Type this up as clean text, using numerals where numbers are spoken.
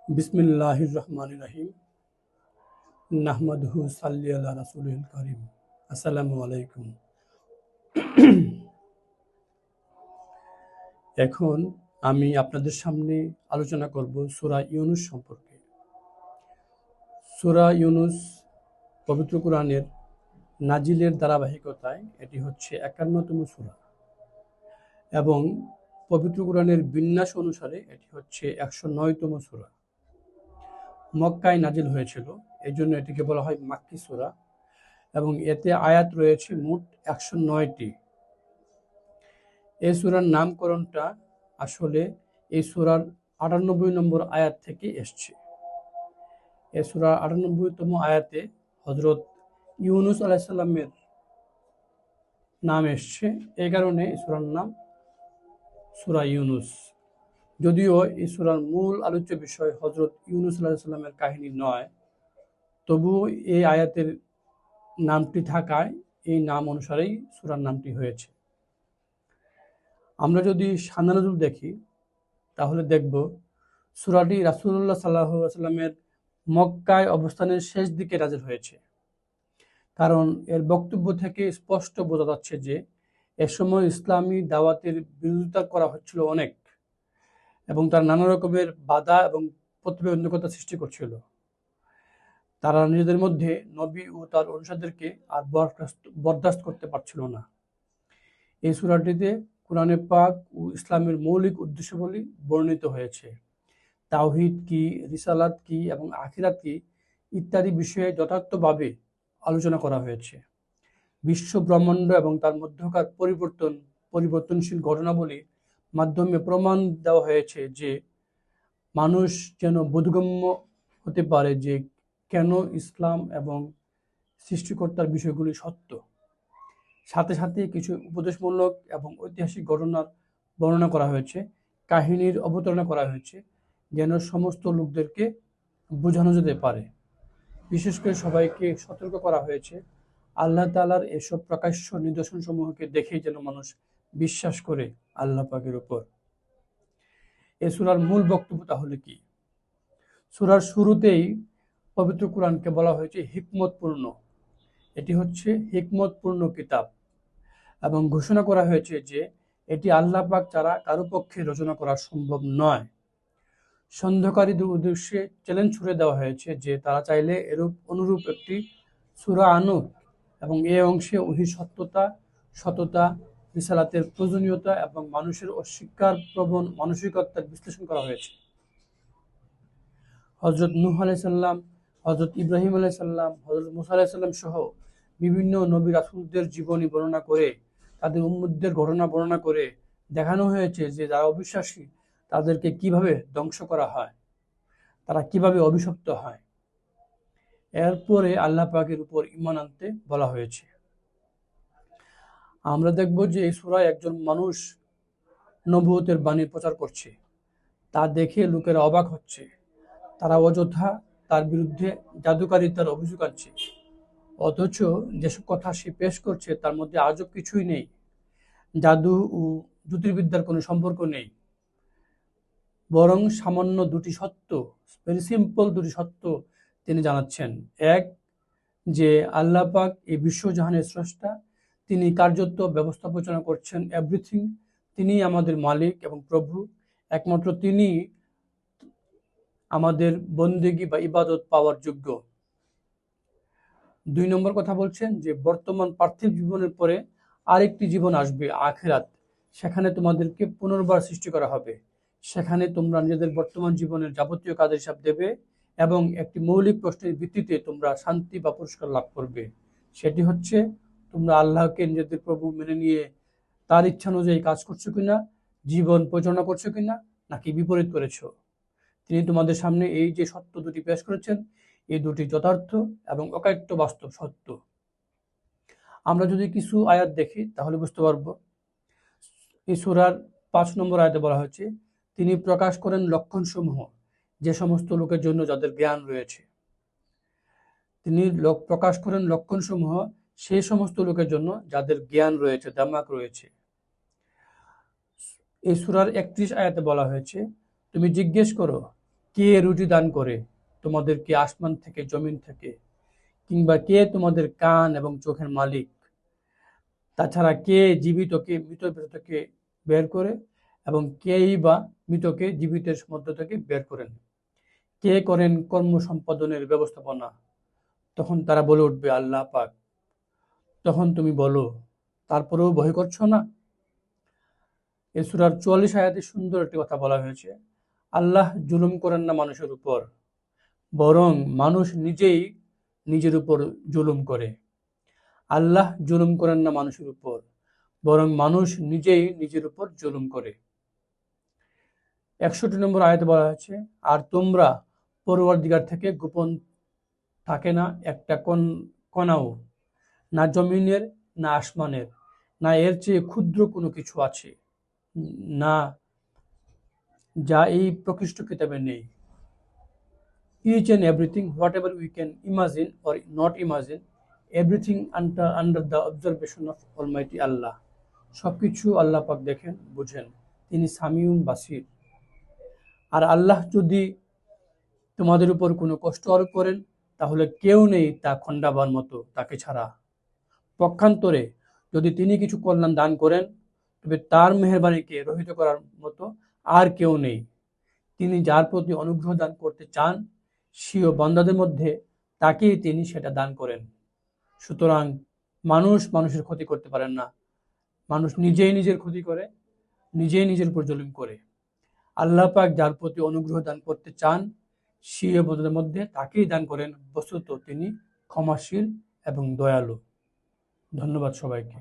बिस्मिल्लाहिर रहमानिर रहीम নাহমাদুহু সাল্লি আলা রাসূলিল কারীম। আসসালামু আলাইকুম। এখন আমি আপনাদের সামনে আলোচনা করব সূরা ইউনূস সম্পর্কে। সূরা ইউনূস পবিত্র কোরআনের নাজিলের ধারাবাহিকতায় এটি হচ্ছে ৫১তম সূরা এবং পবিত্র কোরআনের বিন্যাস অনুসারে এটি হচ্ছে ১০৯তম সূরা। মক্কায় নাজিল হয়েছিল, এই জন্য এটিকে বলা হয় মাক্কি সূরা এবং এতে আয়াত রয়েছে মোট ১০৯টি। এই সূরার নামকরণটা আসলে এই সূরার ৯৮ নম্বর আয়াত থেকে এসছে। এই সূরার ৯৮তম আয়াতে হযরত ইউনূস আলাইহিস সালামের নাম এসছে, এই কারণে এই সূরার নাম সূরা ইউনূস। যদিও এই সূরার মূল আলোচ্য বিষয় হযরত ইউনূস আলাইহিস সালামের কাহিনী নয়, তবুও এই আয়াতের নামটি থাকায় এই নাম অনুসারেই সূরার নামটি হয়েছে। আমরা যদি শান নজুল দেখি তাহলে দেখব সূরাটি রাসূলুল্লাহ সাল্লাল্লাহু আলাইহি ওয়াসাল্লামের মক্কায় অবস্থানের শেষ দিকে নাযিল হয়েছে। কারণ এর বক্তব্য থেকে স্পষ্ট বোঝা যাচ্ছে যে এ সময় ইসলামী দাওয়াতের বিরোধিতা করা হচ্ছিল অনেক এবং তারা নানা রকমের বাধা এবং প্রতিবন্ধকতা সৃষ্টি করছিল। তারা নিজেদের মধ্যে নবী ও তার অনুসারীদেরকে আর বরদাস্ত করতে পারছিল না। এই সূরাটিতে কোরআনে পাক ও ইসলামের মৌলিক উদ্দেশ্যাবলী বর্ণিত হয়েছে। তাওহীদ কি, রিসালাত কি এবং আখিরাত কি ইত্যাদি বিষয়ে যথার্থভাবে আলোচনা করা হয়েছে। বিশ্ব ব্রহ্মাণ্ড এবং তার মধ্যকার পরিবর্তনশীল ঘটনাবলীর মাধ্যমে প্রমাণ দেওয়া হয়েছে যে মানুষ যেন বোধগম্য হতে পারে যে কেন ইসলাম এবং সৃষ্টিকর্তার বিষয়গুলি সত্য। সাথে সাথে কিছু উপদেশমূলক এবং ঐতিহাসিক ঘটনার বর্ণনা করা হয়েছে, কাহিনীর অবতারণা করা হয়েছে, যেন সমস্ত লোকদেরকে বোঝানো যেতে পারে। বিশেষ করে সবাইকে সতর্ক করা হয়েছে আল্লাহ তাআলার এসব প্রকাশ্য নিদর্শনসমূহকে দেখেই যেন মানুষ বিশ্বাস করে আল্লাহ পাকের উপর। এই সূরার মূল বক্তব্য তাহলে কি? সূরার শুরুতেই পবিত্র কোরআনকে বলা হয়েছে হিকমতপূর্ণ। এটি হচ্ছে হিকমতপূর্ণ কিতাব এবং ঘোষণা করা হয়েছে যে এটি আল্লাহ পাক ছাড়া কারো পক্ষে রচনা করা সম্ভব নয়। সন্দেহকারীদের উদ্দেশ্যে চ্যালেঞ্জ ছুড়ে দেওয়া হয়েছে যে তারা চাইলে অনুরূপ একটি সূরা আনুক এবং এই অংশে ওহীর সততা, রিসালাতের প্রয়োজনীয়তা এবং মানুষের অস্বীকার প্রবণ মানসিকতার বিশ্লেষণ করা হয়েছে। হযরত নূহ আলাইহিস সালাম, হযরত ইব্রাহিম আলাইহিস সালাম, হযরত মুসা আলাইহিস সালাম সহ বিভিন্ন নবী রাসূলদের জীবনী বর্ণনা করে, তাদের উম্মতদের ঘটনা বর্ণনা করে দেখানো হয়েছে যে যারা অবিশ্বাসী তাদেরকে কিভাবে ধ্বংস করা হয়, তারা কিভাবে অভিশপ্ত হয়। এরপরে আল্লাহ পাকের উপর ঈমান আনতে বলা হয়েছে। আমরা দেখব যে এই সূরায় একজন মানুষ নবুয়তের বাণী প্রচার করছে, তা দেখে লোকেরা অবাক হচ্ছে। তারা অযথা তার বিরুদ্ধে জাদুকারিতার অভিযোগ আনছে, অথচ যেসব কথা সে পেশ করছে তার মধ্যে আজব কিছুই নেই। জাদু ও জ্যোতির্বিদ্যার কোনো সম্পর্ক নেই, বরং সামান্য দুটি সত্য, ভেরি সিম্পল দুটি সত্য তিনি জানাচ্ছেন। এক, যে আল্লাহ পাক এই বিশ্বজাহানের স্রষ্টা, তিনি কার্যত ব্যবস্থাপনা করছেন এভরিথিং, তিনি আমাদের মালিক এবং প্রভু, একমাত্র তিনি আমাদের বন্দেগী বা ইবাদত পাওয়ার যোগ্য। ২ নম্বর কথা বলছেন যে বর্তমান পার্থিব জীবনের পরে আরেকটি জীবন আসবে, আখিরাত, সেখানে তোমাদেরকে পুনর্বার সৃষ্টি করা হবে, সেখানে তোমরা নিজেদের বর্তমান জীবনের যাবতীয় কাজের হিসাব দেবে এবং একটি মৌলিক প্রশ্নের ভিত্তিতে তোমরা শান্তি বা পুরস্কার লাভ করবে। সেটি হচ্ছে তোমরা আল্লাহকে নিজেদের প্রভু মেনে নিয়ে তার ইচ্ছা অনুযায়ী কাজ করছো কিনা, জীবন পরিচালনা করছো কিনা, নাকি বিপরীত করেছো। তিনি তোমাদের সামনে এই যে সত্য দুটি পেশ করেছেন, এই দুটি যথার্থ এবং অকাট্য বাস্তব সত্য। আমরা যদি কিছু আয়াত দেখি তাহলে বুঝতে পারবো। এই সূরার ৫ নম্বর আয়াতে বলা হয়েছে, তিনি প্রকাশ করেন লক্ষণসমূহ যে সমস্ত লোকের জন্য যাদের জ্ঞান রয়েছে। তিনি প্রকাশ করেন লক্ষণসমূহ সেই সমস্ত লোকের জন্য যাদের জ্ঞান রয়েছে, দামাক রয়েছে। এই সূরার ৩১ আয়াতে বলা হয়েছে, তুমি জিজ্ঞেস করো কে রুটি দান করে তোমাদেরকে আসমান থেকে, জমিন থেকে, কিংবা কে তোমাদের কান এবং চোখের মালিক? তাছাড়া কে জীবিতকে মৃত থেকে বের করে, এবং কেই বা মৃতকে জীবিতের মধ্য থেকে বের করেন? কে করেন কর্ম সম্পাদনের ব্যবস্থাপনা? তখন তারা বলে উঠবে, আল্লাহ পাক। তখন তুমি বলো, তারপরেও ভয় করছো না? এ সূরার ৪৪ আয়াতে সুন্দর একটি কথা বলা হয়েছে, আল্লাহ জুলুম করেন না মানুষের উপর, বরং মানুষ নিজেই নিজের উপর জুলুম করে। আল্লাহ জুলুম করেন না মানুষের উপর, বরং মানুষ নিজেই নিজের উপর জুলুম করে। ৬১ নম্বর আয়াতে বলা হয়েছে, আর তোমরা পরওয়ারদিগার থেকে গোপন থাকে না একটা কণাও, না জমিনের, না আসমানের, না এর চেয়ে ক্ষুদ্র কোনো কিছু আছে, না যা এই প্রকৃষ্ট কিতাবে নেই। Each and everything, whatever we can imagine or not imagine, everything under the observation of Almighty Allah. সবকিছু আল্লাহ পাক দেখেন, বুঝেন, তিনি সামিউন বাসির। আর আল্লাহ যদি তোমাদের উপর কোনো কষ্ট আরোপ করেন, তাহলে কেউ নেই তা খণ্ডাবার মতো তাকে ছাড়া। পক্ষান্তরে যদি তিনি কিছু কল্যাণ দান করেন, তবে তার মেহেরবানিকে রহিত করার মতো আর কেউ নেই। তিনি যার প্রতি অনুগ্রহ দান করতে চান, স্বীয় বান্দাদের মধ্যে তাকেই তিনি সেটা দান করেন। সুতরাং মানুষ মানুষের ক্ষতি করতে পারেন না। মানুষ নিজেই নিজের ক্ষতি করে, নিজেই নিজের উপর জুলুম করে। আল্লাহ পাক যার প্রতি অনুগ্রহ দান করতে চান, স্বীয় বান্দাদের মধ্যে তাকেই দান করেন। বস্তুত তিনি ক্ষমাশীল এবং দয়ালু। ধন্যবাদ সবাইকে।